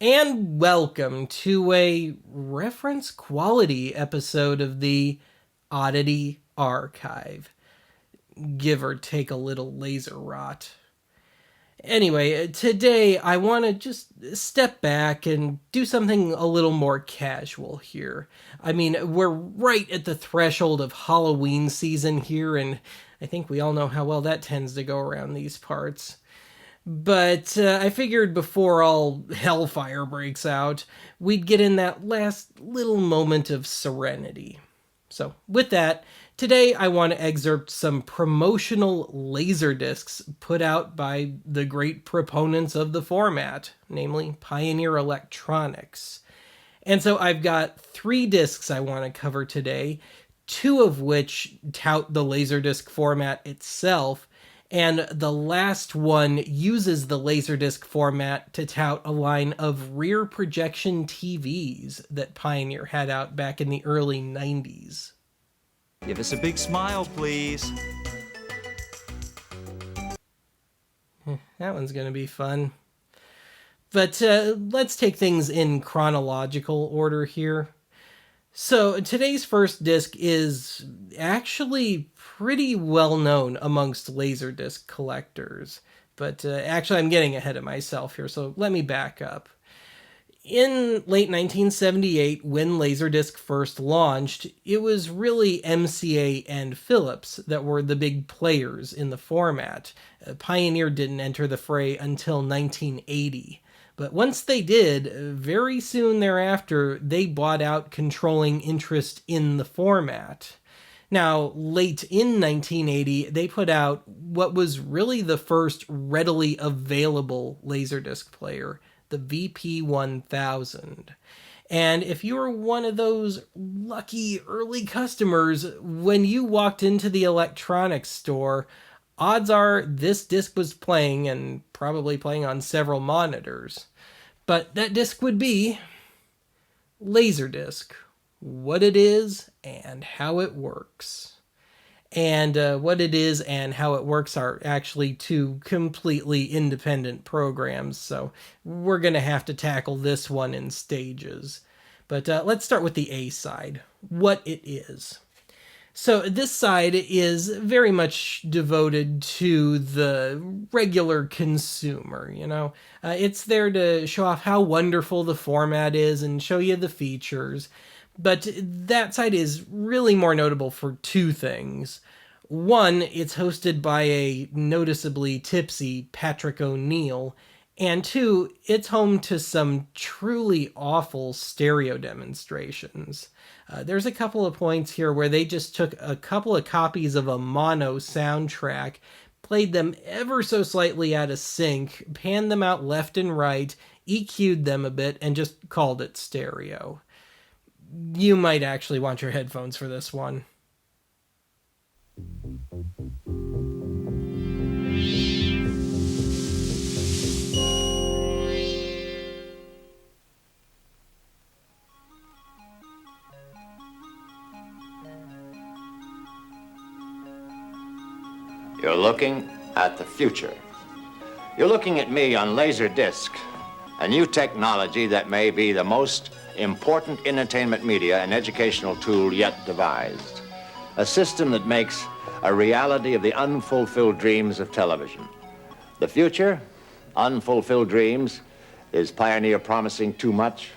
and welcome to a reference quality episode of the Oddity Archive. Give or take a little laser rot. Anyway, today I want to just step back and do something a little more casual here. I mean, we're right at the threshold of Halloween season here, and I think we all know how well that tends to go around these parts. But I figured before all hellfire breaks out, we'd get in that last little moment of serenity. So, with that, today I want to excerpt some promotional Laserdiscs put out by the great proponents of the format, namely Pioneer Electronics. And so I've got 3 discs I want to cover today, 2 of which tout the Laserdisc format itself, and the last one uses the Laserdisc format to tout a line of rear projection TVs that Pioneer had out back in the early 90s. Give us a big smile, please. That one's going to be fun. But let's take things in chronological order here. So today's first disc is actually pretty well known amongst Laserdisc collectors. But actually I'm getting ahead of myself here, so let me back up. In late 1978, when Laserdisc first launched, it was really MCA and Philips that were the big players in the format. Pioneer didn't enter the fray until 1980. But once they did, very soon thereafter, they bought out controlling interest in the format. Now, late in 1980, they put out what was really the first readily available Laserdisc player, the VP1000. And if you were one of those lucky early customers, when you walked into the electronics store, odds are this disc was playing, and probably playing on several monitors. But that disc would be Laserdisc, what it is and how it works. And what it is and how it works are actually 2 completely independent programs, so we're going to have to tackle this one in stages. But let's start with the A side, what it is. So this side is very much devoted to the regular consumer, It's there to show off how wonderful the format is and show you the features. But that side is really more notable for 2 things. One, it's hosted by a noticeably tipsy Patrick O'Neill. And 2, it's home to some truly awful stereo demonstrations. There's a couple of points here where they just took a couple of copies of a mono soundtrack, played them ever so slightly out of sync, panned them out left and right, EQ'd them a bit, and just called it stereo. You might actually want your headphones for this one. You're looking at the future. You're looking at me on Laserdisc, a new technology that may be the most important entertainment media and educational tool yet devised. A system that makes a reality of the unfulfilled dreams of television. The future, unfulfilled dreams, is Pioneer promising too much?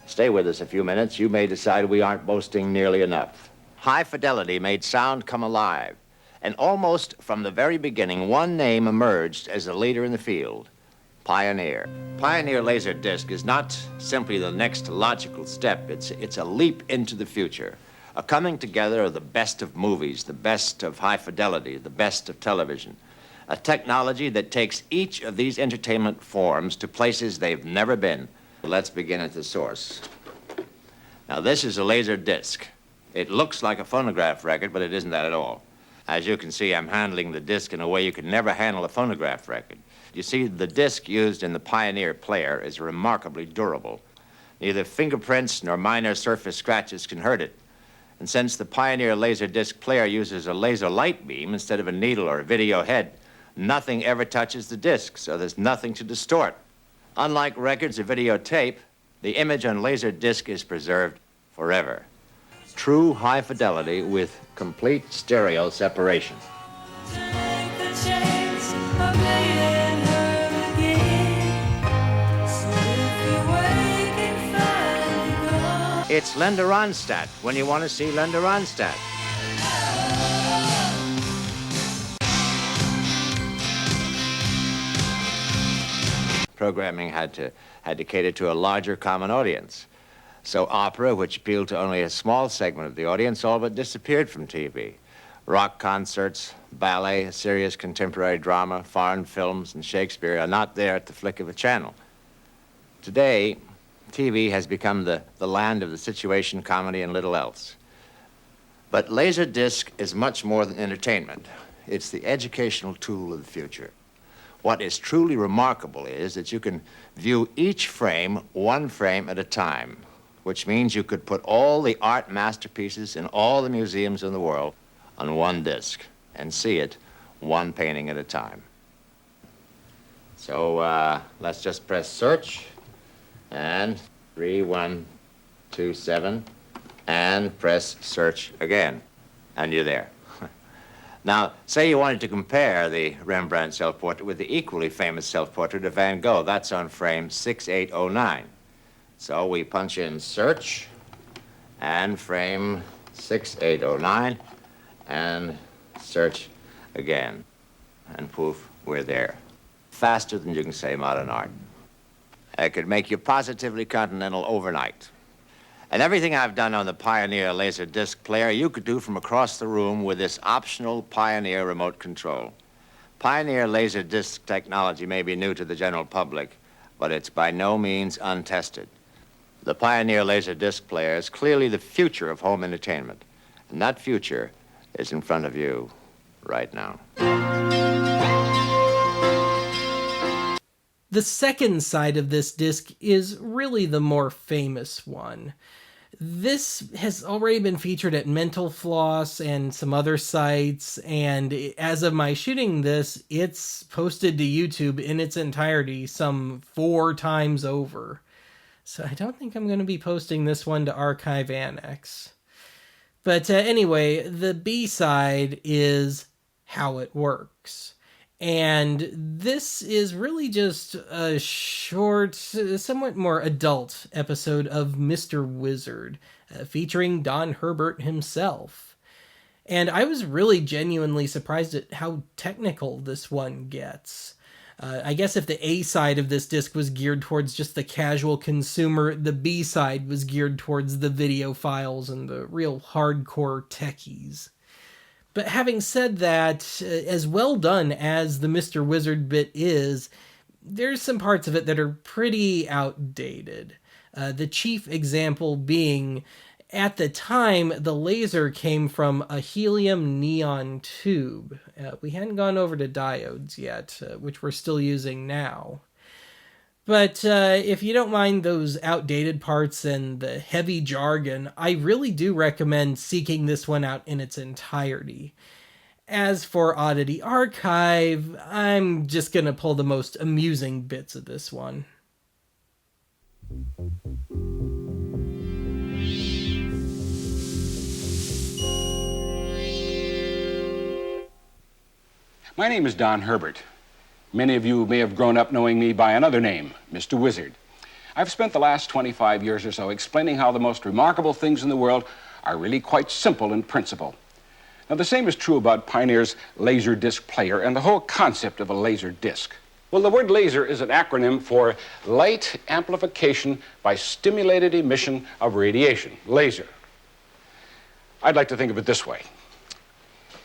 Stay with us a few minutes. You may decide we aren't boasting nearly enough. High fidelity made sound come alive. And almost from the very beginning, one name emerged as a leader in the field, Pioneer. Pioneer Laserdisc is not simply the next logical step. It's a leap into the future, a coming together of the best of movies, the best of high fidelity, the best of television, a technology that takes each of these entertainment forms to places they've never been. Let's begin at the source. Now, this is a Laserdisc. It looks like a phonograph record, but it isn't that at all. As you can see, I'm handling the disc in a way you could never handle a phonograph record. You see, the disc used in the Pioneer player is remarkably durable. Neither fingerprints nor minor surface scratches can hurt it. And since the Pioneer Laserdisc player uses a laser light beam instead of a needle or a video head, nothing ever touches the disc, so there's nothing to distort. Unlike records or videotape, the image on Laserdisc is preserved forever. True high fidelity with complete stereo separation. It's Linda Ronstadt when you want to see Linda Ronstadt. Programming had to cater to a larger common audience. So opera, which appealed to only a small segment of the audience, all but disappeared from TV. Rock concerts, ballet, serious contemporary drama, foreign films, and Shakespeare are not there at the flick of a channel. Today, TV has become the land of the situation, comedy, and little else. But Laserdisc is much more than entertainment. It's the educational tool of the future. What is truly remarkable is that you can view each frame, one frame at a time, which means you could put all the art masterpieces in all the museums in the world on one disc and see it one painting at a time. So let's just press search and 3127 and press search again, and you're there. Now, say you wanted to compare the Rembrandt self-portrait with the equally famous self-portrait of Van Gogh. That's on frame 6809. So we punch in search and frame 6809 and search again. And poof, we're there. Faster than you can say modern art. It could make you positively continental overnight. And everything I've done on the Pioneer Laserdisc player, you could do from across the room with this optional Pioneer remote control. Pioneer Laserdisc technology may be new to the general public, but it's by no means untested. The Pioneer Laserdisc player is clearly the future of home entertainment, and that future is in front of you right now. The second side of this disc is really the more famous one. This has already been featured at Mental Floss and some other sites, and as of my shooting this, it's posted to YouTube in its entirety some 4 times over. So I don't think I'm going to be posting this one to Archive Annex. But anyway, the B-side is How It Works. And this is really just a short, somewhat more adult episode of Mr. Wizard, featuring Don Herbert himself. And I was really genuinely surprised at how technical this one gets. I guess if the A side of this disc was geared towards just the casual consumer, the B side was geared towards the videophiles and the real hardcore techies. But having said that, as well done as the Mr. Wizard bit is, there's some parts of it that are pretty outdated. The chief example being, at the time, the laser came from a helium neon tube. We hadn't gone over to diodes yet, which we're still using now. But if you don't mind those outdated parts and the heavy jargon, I really do recommend seeking this one out in its entirety. As for Oddity Archive, I'm just going to pull the most amusing bits of this one. My name is Don Herbert. Many of you may have grown up knowing me by another name, Mr. Wizard. I've spent the last 25 years or so explaining how the most remarkable things in the world are really quite simple in principle. Now, the same is true about Pioneer's Laserdisc player and the whole concept of a laser disc. Well, the word laser is an acronym for light amplification by stimulated emission of radiation, laser. I'd like to think of it this way.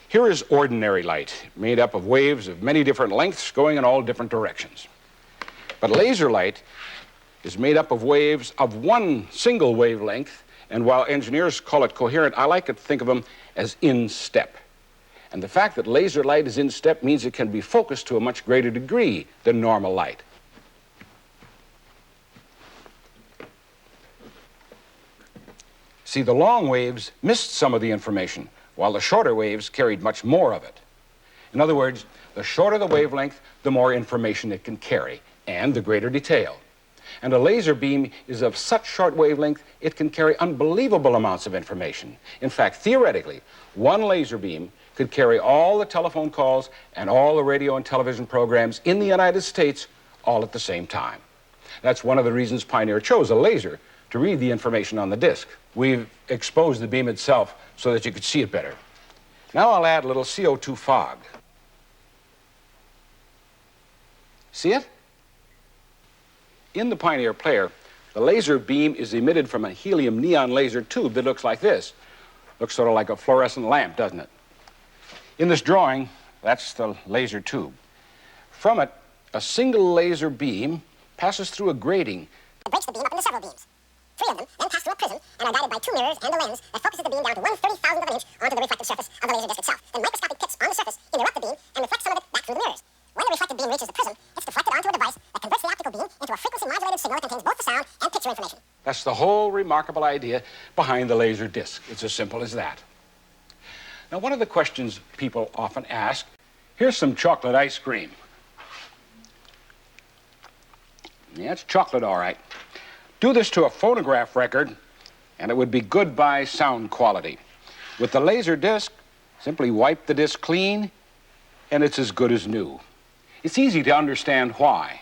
Here is ordinary light, made up of waves of many different lengths going in all different directions. But laser light is made up of waves of one single wavelength, and while engineers call it coherent, I like to think of them as in step. And the fact that laser light is in step means it can be focused to a much greater degree than normal light. See, the long waves missed some of the information, while the shorter waves carried much more of it. In other words, the shorter the wavelength, the more information it can carry, and the greater detail. And a laser beam is of such short wavelength, it can carry unbelievable amounts of information. In fact, theoretically, one laser beam could carry all the telephone calls and all the radio and television programs in the United States all at the same time. That's one of the reasons Pioneer chose a laser to read the information on the disc. We've exposed the beam itself so that you could see it better. Now I'll add a little CO2 fog. See it? In the Pioneer player, the laser beam is emitted from a helium neon laser tube that looks like this. Looks sort of like a fluorescent lamp, doesn't it? In this drawing, that's the laser tube. From it, a single laser beam passes through a grating. It breaks the beam up into several beams. 3 of them then pass through a prism and are guided by 2 mirrors and a lens that focuses the beam down to 1/30,000th of an inch onto the reflective surface of the laser disc itself. Then microscopic pits on the surface interrupt the beam and reflect some of it back through the mirrors. When the reflected beam reaches the prism, it's deflected onto a device that converts the optical beam into a frequency-modulated signal that contains both the sound and picture information. That's the whole remarkable idea behind the laser disc. It's as simple as that. Now, one of the questions people often ask, here's some chocolate ice cream. Yeah, it's chocolate, all right. Do this to a phonograph record, and it would be goodbye sound quality. With the laser disc, simply wipe the disc clean, and it's as good as new. It's easy to understand why.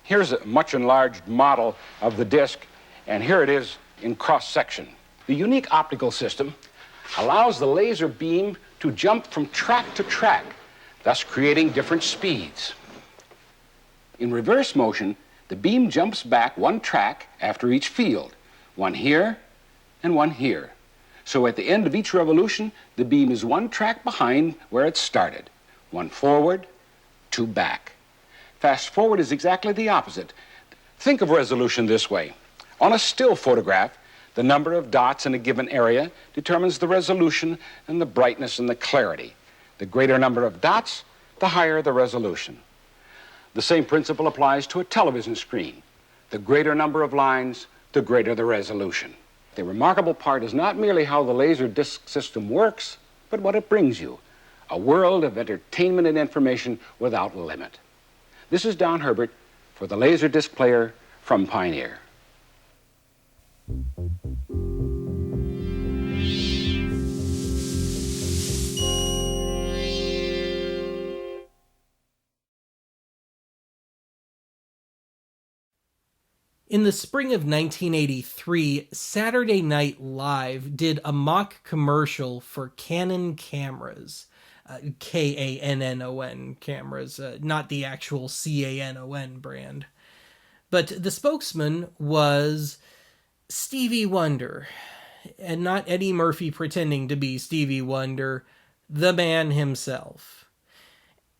Here's a much enlarged model of the disc, and here it is in cross-section. The unique optical system allows the laser beam to jump from track to track, thus creating different speeds. In reverse motion, the beam jumps back 1 track after each field, 1 here and 1 here. So at the end of each revolution, the beam is 1 track behind where it started, 1 forward, 2 back. Fast forward is exactly the opposite. Think of resolution this way. On a still photograph, the number of dots in a given area determines the resolution and the brightness and the clarity. The greater number of dots, the higher the resolution. The same principle applies to a television screen. The greater number of lines, the greater the resolution. The remarkable part is not merely how the laser disc system works, but what it brings you. A world of entertainment and information without limit. This is Don Herbert for the Laserdisc player from Pioneer. In the spring of 1983, Saturday Night Live did a mock commercial for Canon cameras. K-A-N-N-O-N cameras, not the actual C-A-N-O-N brand. But the spokesman was Stevie Wonder, and not Eddie Murphy pretending to be Stevie Wonder, the man himself.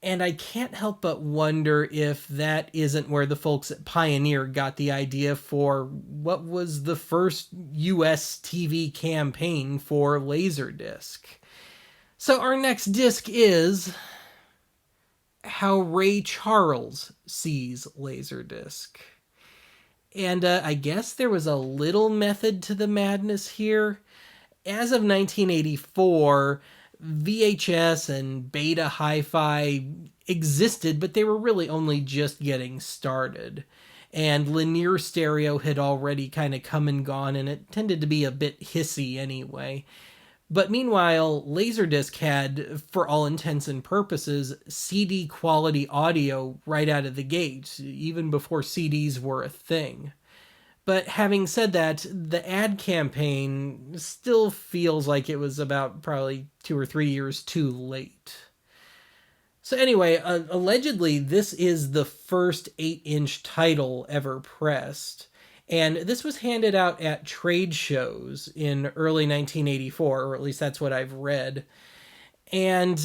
And I can't help but wonder if that isn't where the folks at Pioneer got the idea for what was the first US TV campaign for Laserdisc. So our next disc is How Ray Charles Sees Laserdisc. And I guess there was a little method to the madness here. As of 1984, VHS and Beta Hi-Fi existed, but they were really only just getting started. And linear stereo had already kind of come and gone, and it tended to be a bit hissy anyway. But meanwhile, Laserdisc had, for all intents and purposes, CD quality audio right out of the gate, even before CDs were a thing. But having said that, the ad campaign still feels like it was about probably 2 or 3 years too late. So anyway, allegedly this is the first 8-inch title ever pressed. And this was handed out at trade shows in early 1984, or at least that's what I've read. And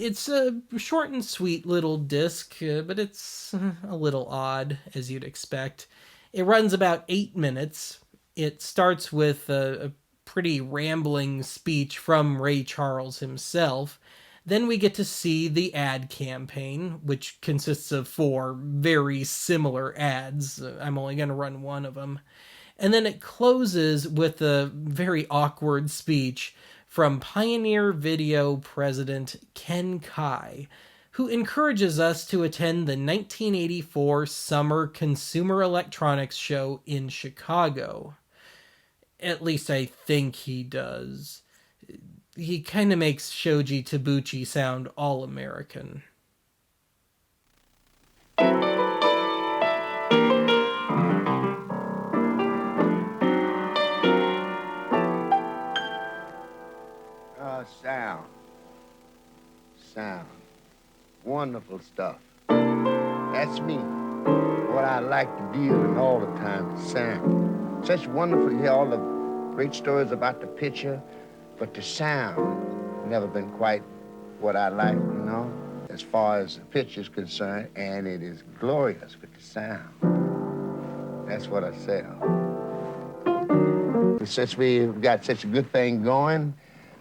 it's a short and sweet little disc, but it's a little odd, as you'd expect. It runs about 8 minutes. It starts with a pretty rambling speech from Ray Charles himself. Then we get to see the ad campaign, which consists of 4 very similar ads. I'm only going to run one of them. And then it closes with a very awkward speech from Pioneer Video President Ken Kai, who encourages us to attend the 1984 Summer Consumer Electronics Show in Chicago. At least I think he does. He kind of makes Shoji Tabuchi sound all-American. Sound. Wonderful stuff. That's me. What I like to deal in all the time is sound. Such wonderful to hear all the great stories about the picture, but the sound never been quite what I like, as far as the picture is concerned, and it is glorious with the sound. That's what I sell. Since we've got such a good thing going,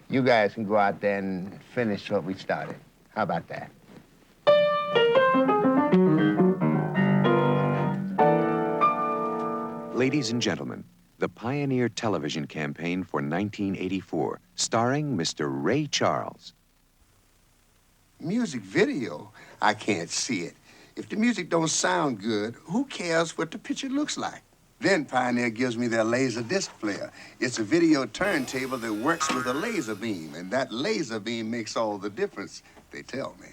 you guys can go out there and finish what we started. How about that? Ladies and gentlemen, the Pioneer Television Campaign for 1984, starring Mr. Ray Charles. Music video, I can't see it. If the music don't sound good, who cares what the picture looks like? Then Pioneer gives me their Laserdisc player. It's a video turntable that works with a laser beam, and that laser beam makes all the difference, they tell me.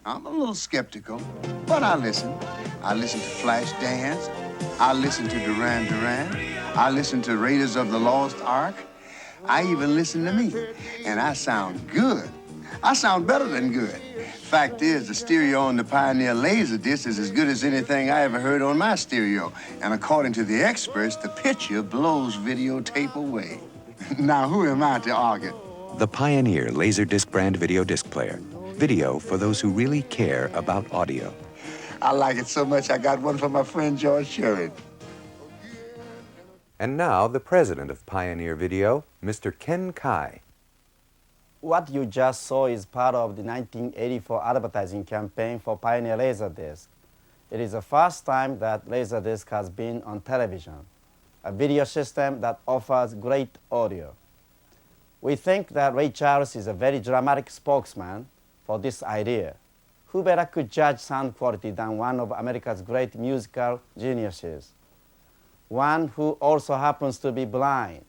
I'm a little skeptical, but I listen. I listen to Flashdance. I listen to Duran Duran. I listen to Raiders of the Lost Ark. I even listen to me, and I sound good. I sound better than good. Fact is, the stereo on the Pioneer Laserdisc is as good as anything I ever heard on my stereo. And according to the experts, the picture blows videotape away. Now, who am I to argue? The Pioneer Laserdisc brand video disc player. Video for those who really care about audio. I like it so much, I got one for my friend George Sherrod. And now, the president of Pioneer Video, Mr. Ken Kai. What you just saw is part of the 1984 advertising campaign for Pioneer Laserdisc. It is the first time that Laserdisc has been on television, a video system that offers great audio. We think that Ray Charles is a very dramatic spokesman for this idea. Who better could judge sound quality than one of America's great musical geniuses? One who also happens to be blind.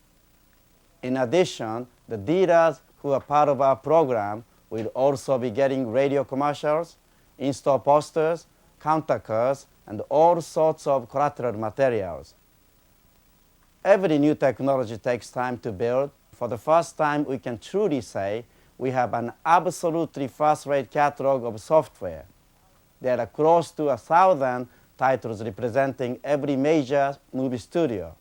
In addition, the dealers who are part of our program will also be getting radio commercials, in-store posters, counter cards, and all sorts of collateral materials. Every new technology takes time to build. For the first time, we can truly say we have an absolutely first-rate catalog of software. There are close to 1,000 titles representing every major movie studio.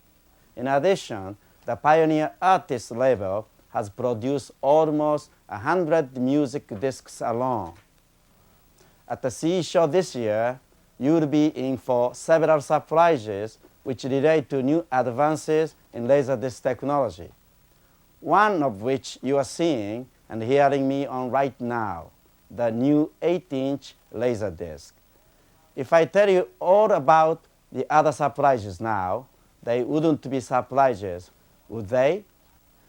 In addition, the Pioneer Artist label has produced almost 100 music discs alone. At the CE show this year, you'll be in for several surprises which relate to new advances in Laserdisc technology. One of which you are seeing and hearing me on right now, the new 8-inch Laserdisc. If I tell you all about the other surprises now, they wouldn't be surprises, would they?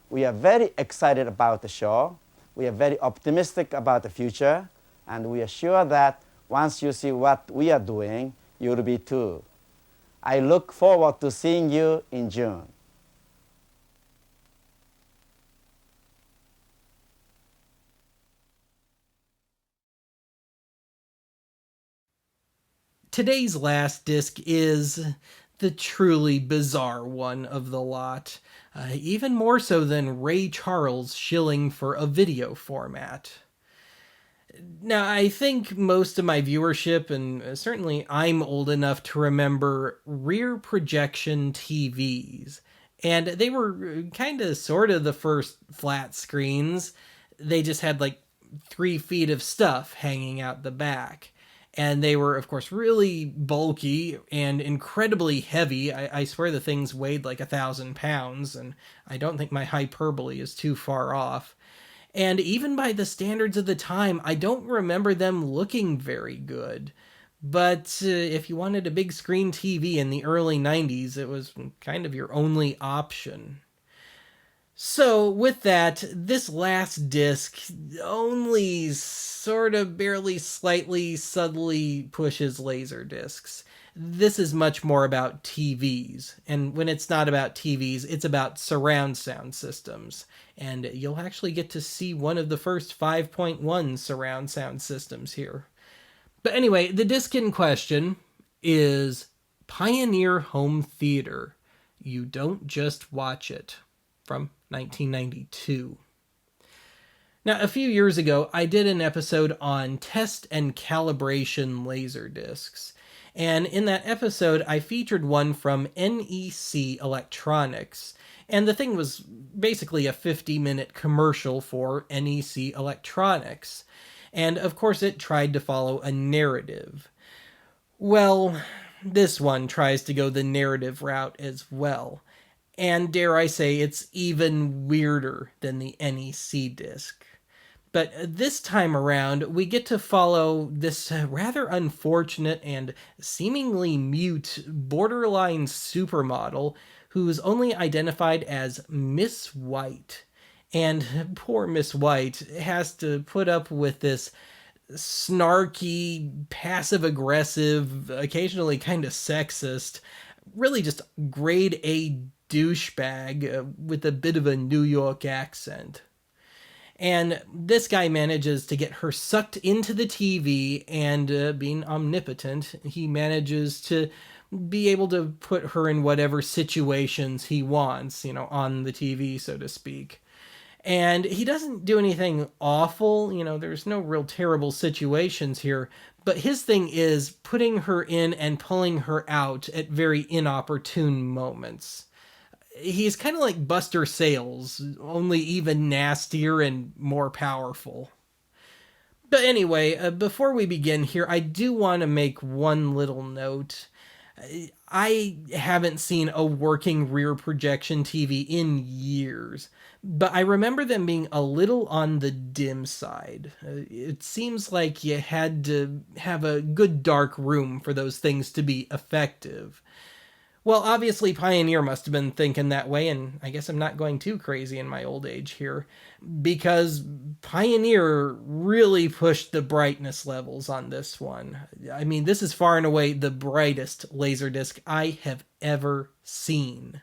We are very excited about the show. We are very optimistic about the future. And we are sure that once you see what we are doing, you'll be too. I look forward to seeing you in June. Today's last disc is the truly bizarre one of the lot, even more so than Ray Charles shilling for a video format. Now, I think most of my viewership, and certainly I'm old enough to remember rear projection TVs, and they were kind of sort of the first flat screens. They just had like 3 feet of stuff hanging out the back. And they were, of course, really bulky and incredibly heavy. I swear the things weighed like 1,000 pounds, and I don't think my hyperbole is too far off. And even by the standards of the time, I don't remember them looking very good. But if you wanted a big screen TV in the early 90s, it was kind of your only option. So, with that, this last disc only sort of barely, slightly, subtly pushes Laserdiscs. This is much more about TVs. And when it's not about TVs, it's about surround sound systems. And you'll actually get to see one of the first 5.1 surround sound systems here. But anyway, the disc in question is Pioneer Home Theater. You Don't Just Watch It, from 1992. Now, a few years ago, I did an episode on test and calibration laser discs. And in that episode, I featured one from NEC Electronics. And the thing was basically a 50-minute commercial for NEC Electronics. And of course, it tried to follow a narrative. Well, this one tries to go the narrative route as well. And dare I say, it's even weirder than the NEC disc. But this time around, we get to follow this rather unfortunate and seemingly mute borderline supermodel who's only identified as Miss White. And poor Miss White has to put up with this snarky, passive-aggressive, occasionally kind of sexist, really just grade A douchebag with a bit of a New York accent. And this guy manages to get her sucked into the TV, and being omnipotent, he manages to be able to put her in whatever situations he wants, on the TV, so to speak. And he doesn't do anything awful, there's no real terrible situations here, but his thing is putting her in and pulling her out at very inopportune moments. He's kind of like Buster Sales, only even nastier and more powerful. But anyway, before we begin here, I do want to make one little note. I haven't seen a working rear projection TV in years, but I remember them being a little on the dim side. It seems like you had to have a good dark room for those things to be effective. Well, obviously Pioneer must have been thinking that way, and I guess I'm not going too crazy in my old age here, because Pioneer really pushed the brightness levels on this one. I mean, this is far and away the brightest Laserdisc I have ever seen.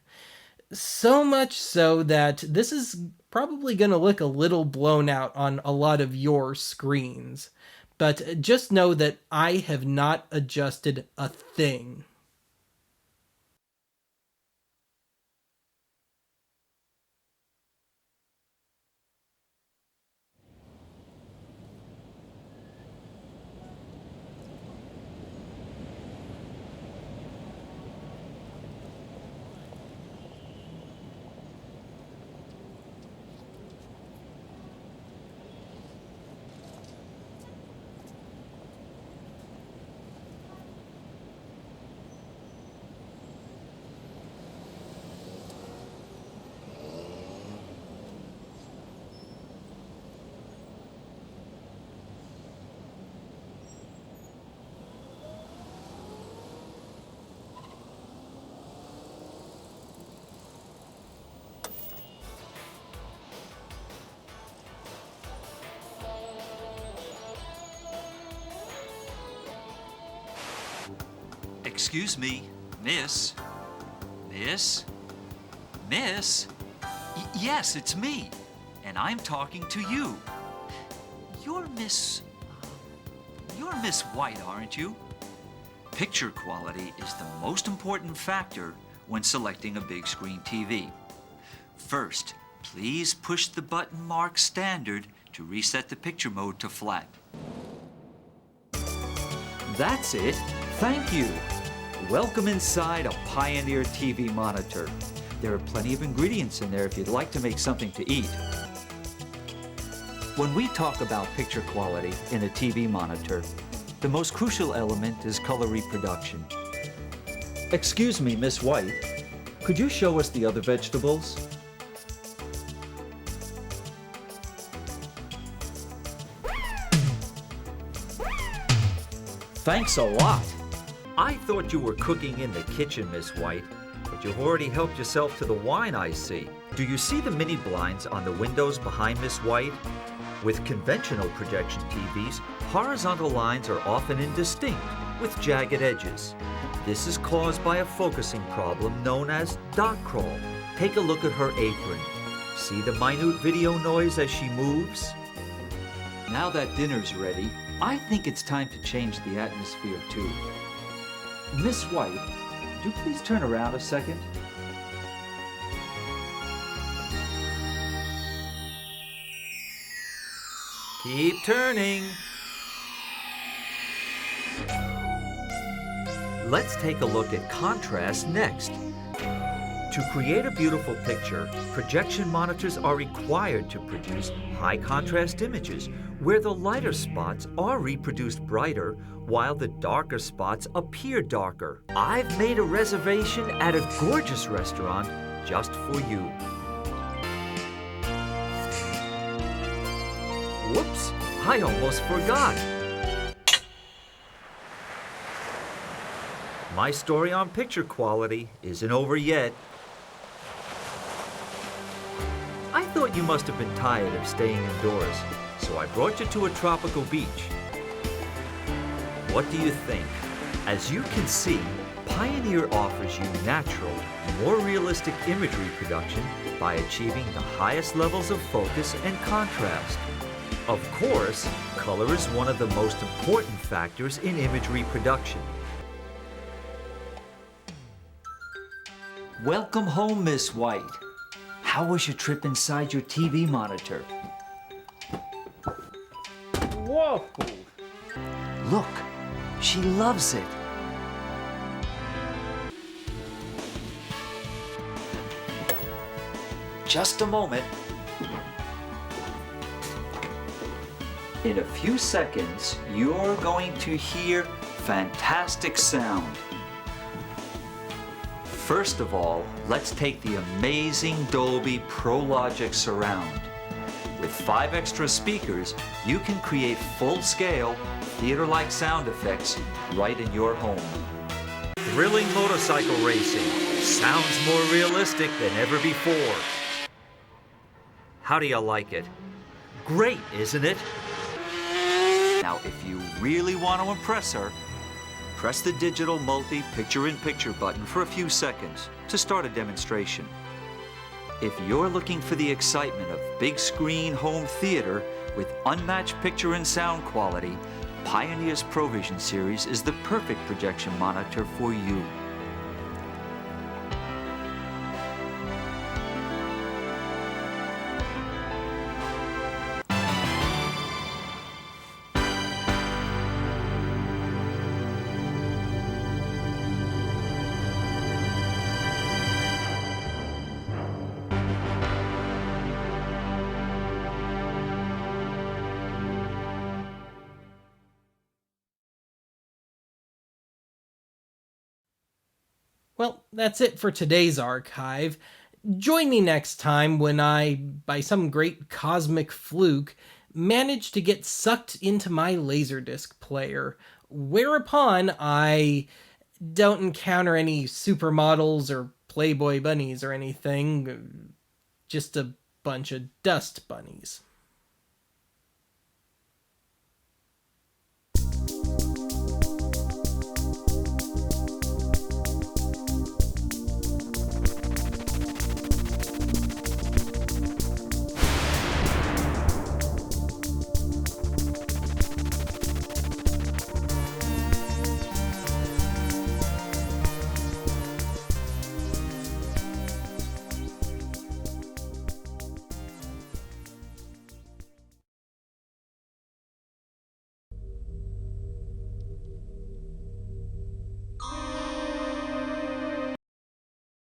So much so that this is probably going to look a little blown out on a lot of your screens. But just know that I have not adjusted a thing. Excuse me, miss? Miss? Miss? Yes, it's me. And I'm talking to you. You're Miss White, aren't you? Picture quality is the most important factor when selecting a big screen TV. First, please push the button marked Standard to reset the picture mode to flat. That's it. Thank you. Welcome inside a Pioneer TV monitor. There are plenty of ingredients in there if you'd like to make something to eat. When we talk about picture quality in a TV monitor, the most crucial element is color reproduction. Excuse me, Miss White, could you show us the other vegetables? Thanks a lot. I thought you were cooking in the kitchen, Miss White, But you've already helped yourself to the wine, I see. Do you see the mini blinds on the windows behind Miss White? With conventional projection TVs, horizontal lines are often indistinct, with jagged edges. This is caused by a focusing problem known as dot crawl. Take a look at her apron. See the minute video noise as she moves? Now that dinner's ready, I think it's time to change the atmosphere too. Miss White, would you please turn around a second? Keep turning. Let's take a look at contrast next. To create a beautiful picture, projection monitors are required to produce high contrast images where the lighter spots are reproduced brighter while the darker spots appear darker. I've made a reservation at a gorgeous restaurant just for you. Whoops, I almost forgot. My story on picture quality isn't over yet. I thought you must have been tired of staying indoors, so I brought you to a tropical beach. What do you think? As you can see, Pioneer offers you natural, more realistic imagery production by achieving the highest levels of focus and contrast. Of course, color is one of the most important factors in imagery production. Welcome home, Miss White. How was your trip inside your TV monitor? Whoa! Look, she loves it. Just a moment. In a few seconds, you're going to hear fantastic sound. First of all, let's take the amazing Dolby Pro Logic Surround. With 5 extra speakers, you can create full-scale, theater-like sound effects right in your home. Thrilling motorcycle racing sounds more realistic than ever before. How do you like it? Great, isn't it? Now, if you really want to impress her, press the digital multi-picture-in-picture button for a few seconds to start a demonstration. If you're looking for the excitement of big screen home theater with unmatched picture and sound quality, Pioneer's ProVision series is the perfect projection monitor for you. Well, that's it for today's archive. Join me next time when I, by some great cosmic fluke, manage to get sucked into my Laserdisc player, whereupon I don't encounter any supermodels or Playboy bunnies or anything, just a bunch of dust bunnies.